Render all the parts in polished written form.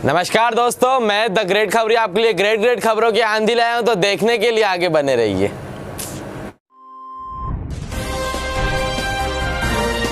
नमस्कार दोस्तों, मैं द ग्रेट खबरी आपके लिए ग्रेट खबरों की आंधी लाया हूं, तो देखने के लिए आगे बने रहिए।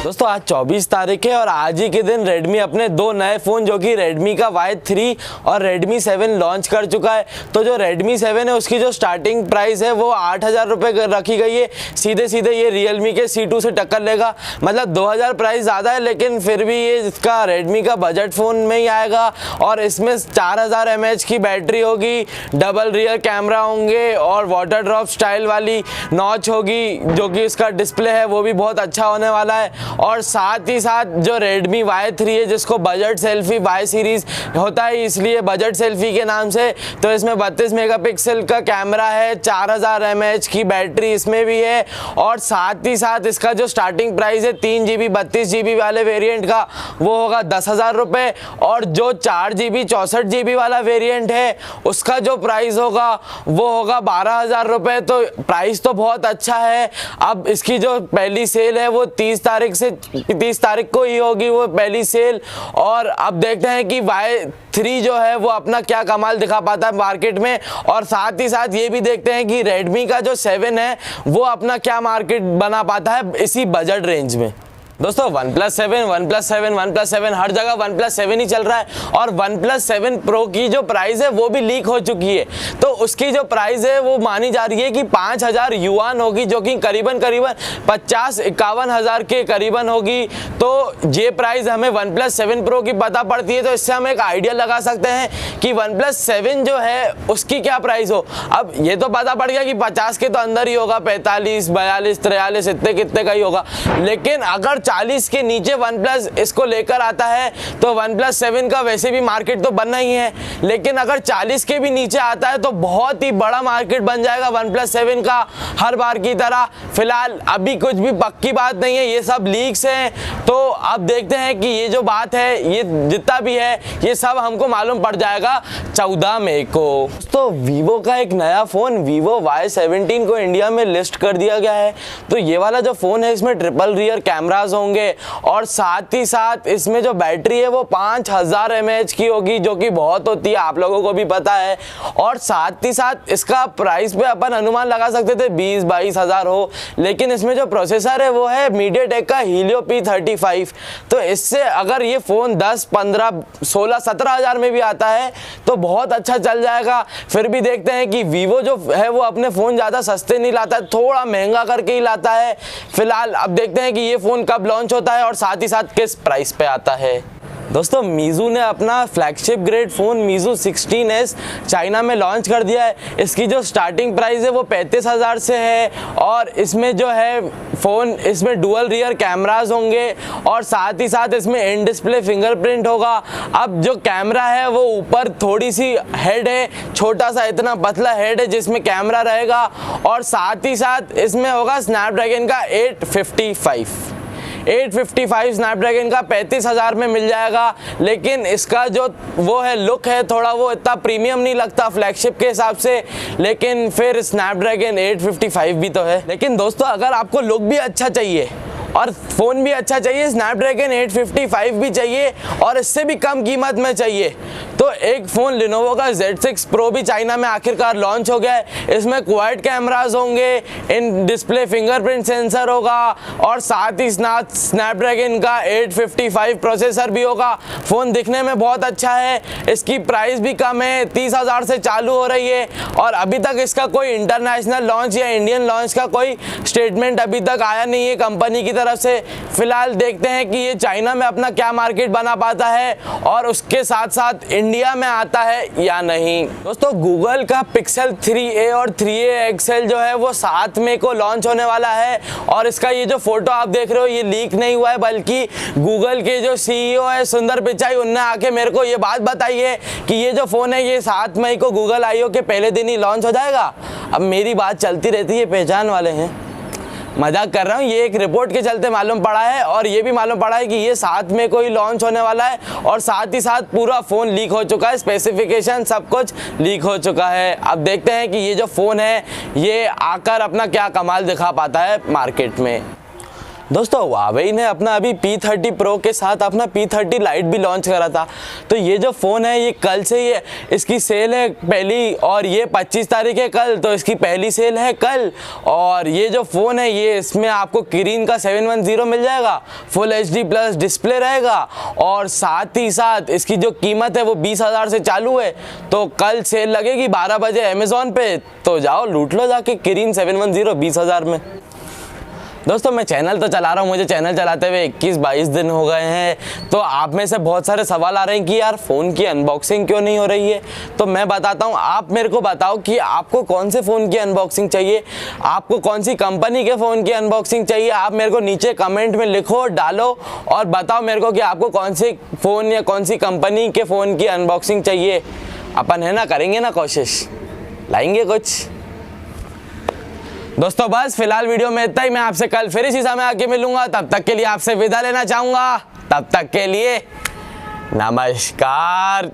दोस्तों आज 24 तारीख है और आज ही के दिन Redmi अपने दो नए फ़ोन जो कि Redmi का Y3 और Redmi 7 लॉन्च कर चुका है। तो जो Redmi 7 है उसकी जो स्टार्टिंग प्राइस है वो 8,000 रुपये रखी गई है। सीधे सीधे ये Realme के C2 से टक्कर लेगा, मतलब 2,000 प्राइस ज़्यादा है, लेकिन फिर भी ये इसका Redmi का बजट फ़ोन में ही आएगा। और इसमें 4000 mAh की बैटरी होगी, डबल रियर कैमरा होंगे और वाटर ड्रॉप स्टाइल वाली नॉच होगी, जो कि इसका डिस्प्ले है वो भी बहुत अच्छा होने वाला है। और साथ ही साथ जो Redmi Y3 है, जिसको बजट सेल्फी Y सीरीज़ होता है इसलिए बजट सेल्फी के नाम से, तो इसमें 32 मेगापिक्सल का कैमरा है, 4000 mAh की बैटरी इसमें भी है। और साथ ही साथ इसका जो स्टार्टिंग प्राइस है 3GB 32GB वाले वेरिएंट का वो होगा 10,000 रुपये, और जो 4GB 64GB वाला वेरिएंट है उसका जो प्राइस होगा वो होगा 12,000 रुपये। तो प्राइस तो बहुत अच्छा है। अब इसकी जो पहली सेल है वो 30 तारीख को ही होगी, वो पहली सेल। और अब देखते हैं कि Y3 जो है वो अपना क्या कमाल दिखा पाता है मार्केट में, और साथ ही साथ ये भी देखते हैं कि Redmi का जो 7 है वो अपना क्या मार्केट बना पाता है इसी बजट रेंज में। दोस्तों OnePlus 7 हर जगह OnePlus 7 ही चल रहा है, और OnePlus7 Pro की जो प्राइस है वो भी लीक हो चुकी है। तो उसकी जो प्राइस है वो मानी जा रही है कि 5,000 युआन होगी, जो कि करीबन 50-51 हज़ार के करीबन होगी। तो ये प्राइस हमें OnePlus7 Pro की पता पड़ती है, तो इससे हम एक आइडिया लगा सकते हैं कि OnePlus 7 जो है उसकी क्या प्राइस हो। अब ये तो पता पड़ गया कि 50 के तो अंदर ही होगा, 45, 42, 43 इतने कितने का ही होगा। लेकिन अगर 40 के नीचे OnePlus इसको लेकर आता है तो OnePlus 7 का वैसे भी मार्केट तो बनना ही है, लेकिन अगर 40 के भी नीचे आता है तो बहुत ही बड़ा मार्केट बन जाएगा OnePlus 7 का, हर बार की तरह। फिलहाल अभी कुछ भी पक्की बात नहीं है, ये सब लीक्स हैं। तो अब देखते हैं कि ये जो बात है, ये जितना भी है ये सब हमको मालूम पड़ जाएगा 14 मई को। तो Vivo का एक नया फ़ोन Vivo Y17 को इंडिया में लिस्ट कर दिया गया है। तो ये वाला जो फ़ोन है इसमें ट्रिपल रियर कैमराज होंगे, और साथ ही साथ इसमें जो बैटरी है वो 5000 mAh की होगी, जो कि बहुत होती है, आप लोगों को भी पता है। और साथ ही साथ इसका प्राइस पे अपन अनुमान लगा सकते थे 20-22 हज़ार हो, लेकिन इसमें जो प्रोसेसर है वो है MediaTek का Helio P35। तो इससे अगर ये फ़ोन 10, 15, 16, 17 हज़ार में भी आता है तो बहुत अच्छा चल जाएगा। फिर भी देखते हैं कि Vivo जो है वो अपने फ़ोन ज़्यादा सस्ते नहीं लाता है, थोड़ा महंगा करके ही लाता है। फिलहाल अब देखते हैं कि ये फ़ोन कब लॉन्च होता है और साथ ही साथ किस प्राइस पे आता है। दोस्तों मीज़ू ने अपना flagship grade phone Meizu 16S China में लॉन्च कर दिया है। इसकी जो स्टार्टिंग प्राइस है वो 35,000 से है, और इसमें जो है फ़ोन इसमें डुअल रियर कैमराज होंगे, और साथ ही साथ इसमें इन डिस्प्ले फिंगरप्रिंट होगा। अब जो कैमरा है वो ऊपर थोड़ी सी हेड है, छोटा सा इतना पतला हेड है जिसमें कैमरा रहेगा, और साथ ही साथ इसमें होगा स्नैपड्रैगन का 855 स्नैपड्रैगन का 35,000 में मिल जाएगा। लेकिन इसका जो वो है लुक है थोड़ा वो इतना प्रीमियम नहीं लगता फ्लैगशिप के हिसाब से, लेकिन फिर स्नैपड्रैगन 855 भी तो है। लेकिन दोस्तों अगर आपको लुक भी अच्छा चाहिए और फ़ोन भी अच्छा चाहिए, स्नैपड्रैगन 855 भी चाहिए और इससे भी कम कीमत में चाहिए, तो एक फ़ोन Lenovo का Z6 Pro भी चाइना में आखिरकार लॉन्च हो गया है। इसमें क्वाड कैमराज होंगे, इन डिस्प्ले फिंगरप्रिंट सेंसर होगा, और साथ ही साथ स्नैपड्रैगन का 855 प्रोसेसर भी होगा। फ़ोन दिखने में बहुत अच्छा है, इसकी प्राइस भी कम है, 30,000 से चालू हो रही है, और अभी तक इसका कोई इंटरनेशनल लॉन्च या इंडियन लॉन्च का कोई स्टेटमेंट अभी तक आया नहीं है कंपनी की तरफ से। फिलहाल देखते हैं कि ये चाइना में अपना क्या मार्केट बना पाता है और उसके साथ साथ इंडिया में आता है या नहीं। दोस्तों गूगल का Pixel3a और 3a XL जो है वो 7 मई को लॉन्च होने वाला है, और इसका ये जो फोटो आप देख रहे हो ये लीक नहीं हुआ है, बल्कि गूगल के जो CEO है सुंदर पिचाई, उनने आके मेरे को ये बात बताई है कि ये जो फ़ोन है ये 7 मई को गूगल I/O के पहले दिन ही लॉन्च हो जाएगा। अब मेरी बात चलती रहती है, पहचान वाले हैं, मजाक कर रहा हूँ, ये एक रिपोर्ट के चलते मालूम पड़ा है, और ये भी मालूम पड़ा है कि ये 7 मई को ही लॉन्च होने वाला है, और साथ ही साथ पूरा फ़ोन लीक हो चुका है, स्पेसिफिकेशन सब कुछ लीक हो चुका है। अब देखते हैं कि ये जो फ़ोन है ये आकर अपना क्या कमाल दिखा पाता है मार्केट में। दोस्तों Huawei ने अपना अभी P30 Pro के साथ अपना P30 Lite भी लॉन्च करा था। तो ये जो फ़ोन है ये कल से ये इसकी सेल है पहली, और ये 25 तारीख है कल, तो इसकी पहली सेल है कल। और ये जो फ़ोन है ये इसमें आपको किरीन का 710 मिल जाएगा, फुल HD प्लस डिस्प्ले रहेगा, और साथ ही साथ इसकी जो कीमत है वो 20,000 से चालू है। तो कल सेल लगेगी 12 बजे अमेज़ॉन पे, तो जाओ लूट लो जाके किरीन 710 20,000 में। दोस्तों मैं चैनल तो चला रहा हूँ, मुझे चैनल चलाते हुए 21-22 दिन हो गए हैं। तो आप में से बहुत सारे सवाल आ रहे हैं कि यार फ़ोन की अनबॉक्सिंग क्यों नहीं हो रही है। तो मैं बताता हूँ, आप मेरे को बताओ कि आपको कौन से फ़ोन की अनबॉक्सिंग चाहिए, आपको कौन सी कंपनी के फ़ोन की अनबॉक्सिंग चाहिए। आप मेरे को नीचे कमेंट में लिखो, डालो और बताओ मेरे को कि आपको कौन से फ़ोन या कौन सी कंपनी के फ़ोन की अनबॉक्सिंग चाहिए। अपन है ना, करेंगे ना कोशिश, लाएंगे कुछ। दोस्तों बस फिलहाल वीडियो में इतना ही। मैं आपसे कल फिर इसी समय आके मिलूंगा, तब तक के लिए आपसे विदा लेना चाहूंगा। तब तक के लिए नमस्कार।